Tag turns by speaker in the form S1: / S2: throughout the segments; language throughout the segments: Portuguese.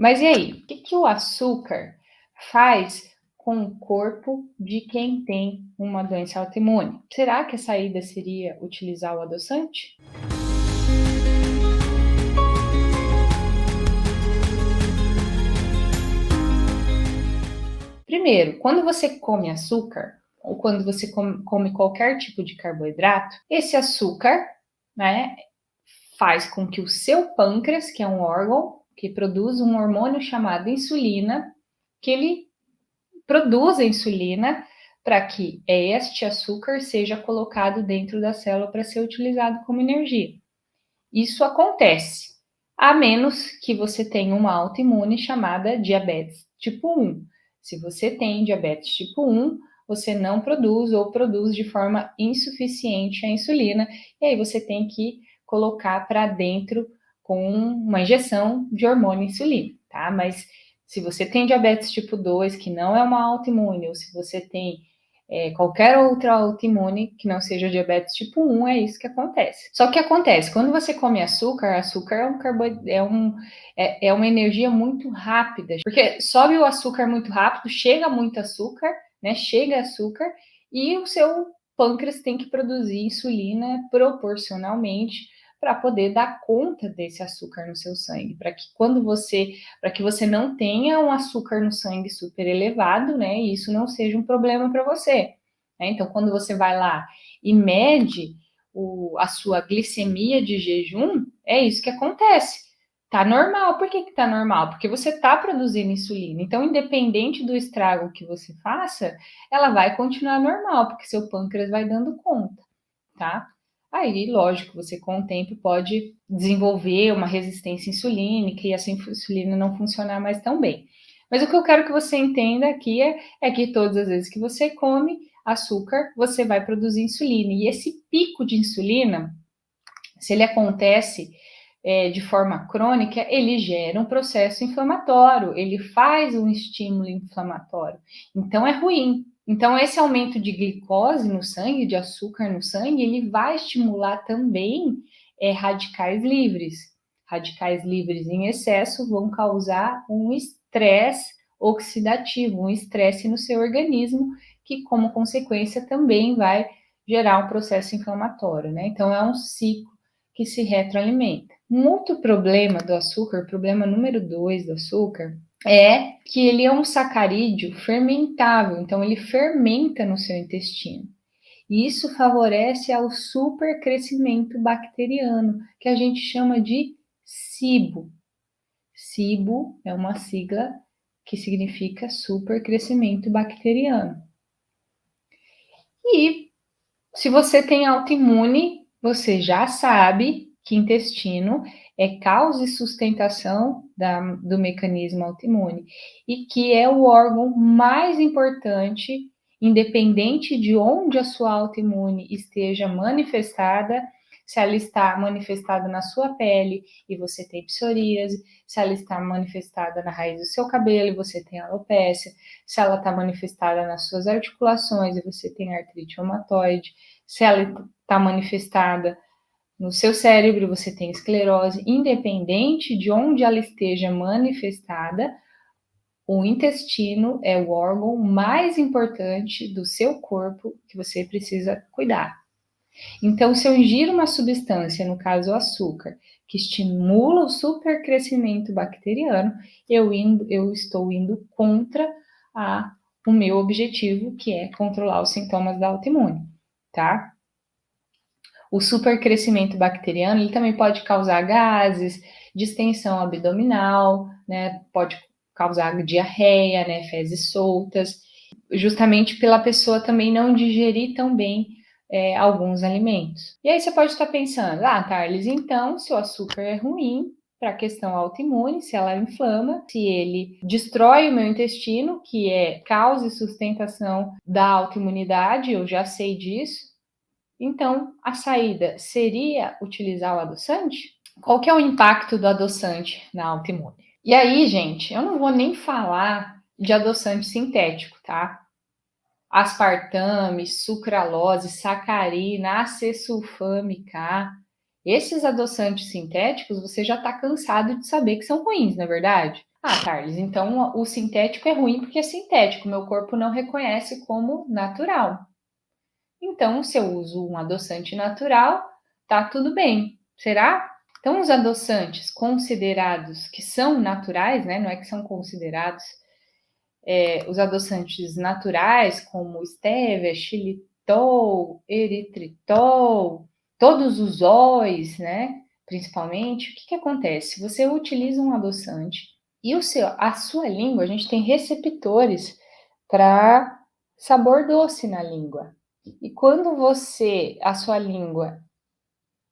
S1: Mas e aí, o que o açúcar faz com o corpo de quem tem uma doença autoimune? Será que a saída seria utilizar o adoçante? Primeiro, quando você come açúcar, ou quando você come qualquer tipo de carboidrato, esse açúcar, né, faz com que o seu pâncreas, que é um órgão que produz um hormônio chamado insulina, que ele produza insulina para que este açúcar seja colocado dentro da célula para ser utilizado como energia. Isso acontece, a menos que você tenha uma autoimune chamada diabetes tipo 1. Se você tem diabetes tipo 1, você não produz ou produz de forma insuficiente a insulina, e aí você tem que colocar para dentro com uma injeção de hormônio insulina, tá? Mas se você tem diabetes tipo 2, que não é uma autoimune, ou se você tem qualquer outra autoimune que não seja diabetes tipo 1, é isso que acontece. Só que acontece, quando você come açúcar, açúcar é uma energia muito rápida, porque sobe o açúcar muito rápido, chega muito açúcar, né? Chega açúcar e o seu pâncreas tem que produzir insulina proporcionalmente para poder dar conta desse açúcar no seu sangue, para que você não tenha um açúcar no sangue super elevado, né? E isso não seja um problema para você. Né? Então, quando você vai lá e mede a sua glicemia de jejum, é isso que acontece. Tá normal. Por que tá normal? Porque você tá produzindo insulina. Então, independente do estrago que você faça, ela vai continuar normal, porque seu pâncreas vai dando conta, tá? Aí, lógico, você com o tempo pode desenvolver uma resistência insulínica e essa insulina não funcionar mais tão bem. Mas o que eu quero que você entenda aqui é que todas as vezes que você come açúcar, você vai produzir insulina. E esse pico de insulina, se ele acontece de forma crônica, ele gera um processo inflamatório, ele faz um estímulo inflamatório. Então é ruim. Então esse aumento de glicose no sangue, de açúcar no sangue, ele vai estimular também radicais livres. Radicais livres em excesso vão causar um estresse oxidativo, um estresse no seu organismo, que como consequência também vai gerar um processo inflamatório, né? Então é um ciclo que se retroalimenta. Um outro problema do açúcar, problema número 2 do açúcar, é que ele é um sacarídeo fermentável, então ele fermenta no seu intestino. E isso favorece ao supercrescimento bacteriano, que a gente chama de SIBO. SIBO é uma sigla que significa supercrescimento bacteriano. E se você tem autoimune, você já sabe que intestino é causa e sustentação do mecanismo autoimune e que é o órgão mais importante, independente de onde a sua autoimune esteja manifestada, se ela está manifestada na sua pele e você tem psoríase, se ela está manifestada na raiz do seu cabelo e você tem alopécia, se ela está manifestada nas suas articulações e você tem artrite reumatoide, se ela está manifestada no seu cérebro, você tem esclerose, independente de onde ela esteja manifestada, o intestino é o órgão mais importante do seu corpo que você precisa cuidar. Então, se eu ingiro uma substância, no caso o açúcar, que estimula o supercrescimento bacteriano, eu estou indo contra o meu objetivo, que é controlar os sintomas da autoimune, tá? O supercrescimento bacteriano, ele também pode causar gases, distensão abdominal, né? Pode causar diarreia, né? Fezes soltas, justamente pela pessoa também não digerir tão bem alguns alimentos. E aí você pode estar pensando, Thales, então, se o açúcar é ruim para a questão autoimune, se ela inflama, se ele destrói o meu intestino, que é causa e sustentação da autoimunidade, eu já sei disso, então, a saída seria utilizar o adoçante? Qual que é o impacto do adoçante na autoimune? E aí, gente, eu não vou nem falar de adoçante sintético, tá? Aspartame, sucralose, sacarina, acesulfame K. Esses adoçantes sintéticos, você já está cansado de saber que são ruins, não é verdade? Ah, Carlos, então o sintético é ruim porque é sintético, meu corpo não reconhece como natural. Então, se eu uso um adoçante natural, tá tudo bem. Será? Então, os adoçantes considerados que são naturais, né? Não é que são considerados, os adoçantes naturais, como stevia, xilitol, eritritol, todos os óis, né? Principalmente, o que acontece? Você utiliza um adoçante e a sua língua, a gente tem receptores para sabor doce na língua. E quando a sua língua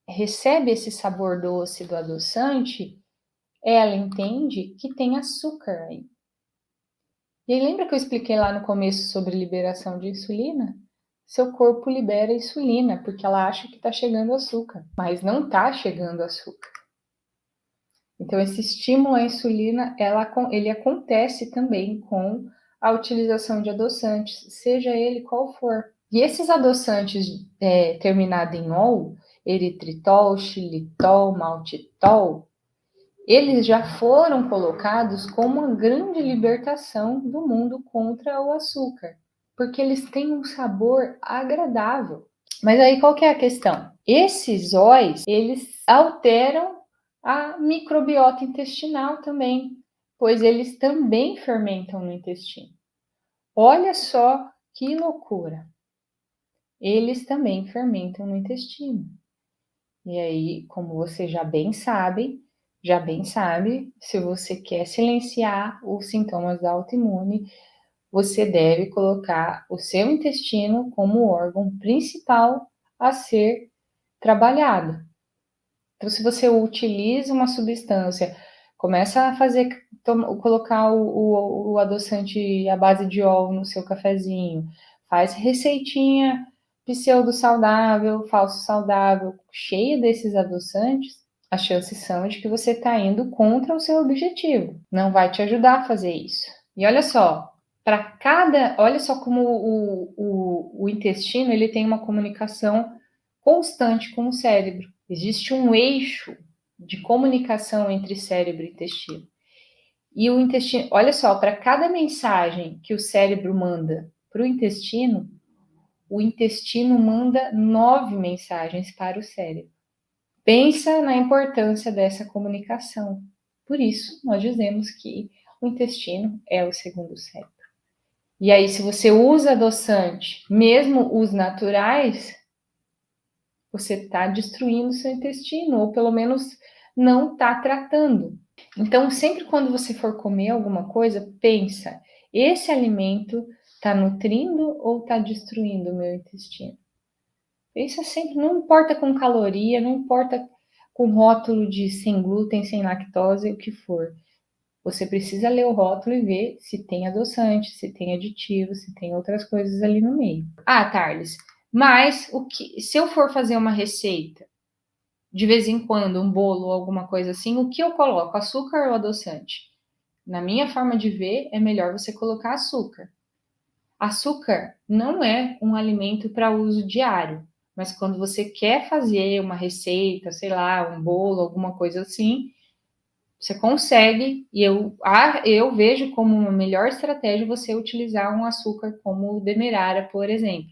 S1: recebe esse sabor doce do adoçante, ela entende que tem açúcar aí. E aí, lembra que eu expliquei lá no começo sobre liberação de insulina? Seu corpo libera insulina porque ela acha que está chegando açúcar, mas não está chegando açúcar. Então, esse estímulo à insulina, ele acontece também com a utilização de adoçantes, seja ele qual for. E esses adoçantes terminados em ol, eritritol, xilitol, maltitol, eles já foram colocados como uma grande libertação do mundo contra o açúcar, porque eles têm um sabor agradável. Mas aí qual que é a questão? Esses óis, eles alteram a microbiota intestinal também, pois eles também fermentam no intestino. Olha só que loucura! Eles também fermentam no intestino. E aí, como você já bem sabe, se você quer silenciar os sintomas da autoimune, você deve colocar o seu intestino como o órgão principal a ser trabalhado. Então, se você utiliza uma substância, começa a colocar o adoçante à base de óleo no seu cafezinho, faz receitinha pseudo saudável, falso saudável, cheia desses adoçantes, as chances são de que você está indo contra o seu objetivo. Não vai te ajudar a fazer isso. E olha só, olha só como o intestino ele tem uma comunicação constante com o cérebro. Existe um eixo de comunicação entre cérebro e intestino. E o intestino, olha só, para cada mensagem que o cérebro manda para o intestino manda 9 mensagens para o cérebro. Pensa na importância dessa comunicação. Por isso, nós dizemos que o intestino é o segundo cérebro. E aí, se você usa adoçante, mesmo os naturais, você está destruindo seu intestino, ou pelo menos não está tratando. Então, sempre quando você for comer alguma coisa, pensa, esse alimento está nutrindo ou está destruindo o meu intestino? Pensa sempre, não importa com caloria, não importa com rótulo de sem glúten, sem lactose, o que for. Você precisa ler o rótulo e ver se tem adoçante, se tem aditivo, se tem outras coisas ali no meio. Ah, Thales, mas se eu for fazer uma receita, de vez em quando, um bolo ou alguma coisa assim, o que eu coloco? Açúcar ou adoçante? Na minha forma de ver, é melhor você colocar açúcar. Açúcar não é um alimento para uso diário, mas quando você quer fazer uma receita, sei lá, um bolo, alguma coisa assim, você consegue, e eu vejo como uma melhor estratégia você utilizar um açúcar como o demerara, por exemplo.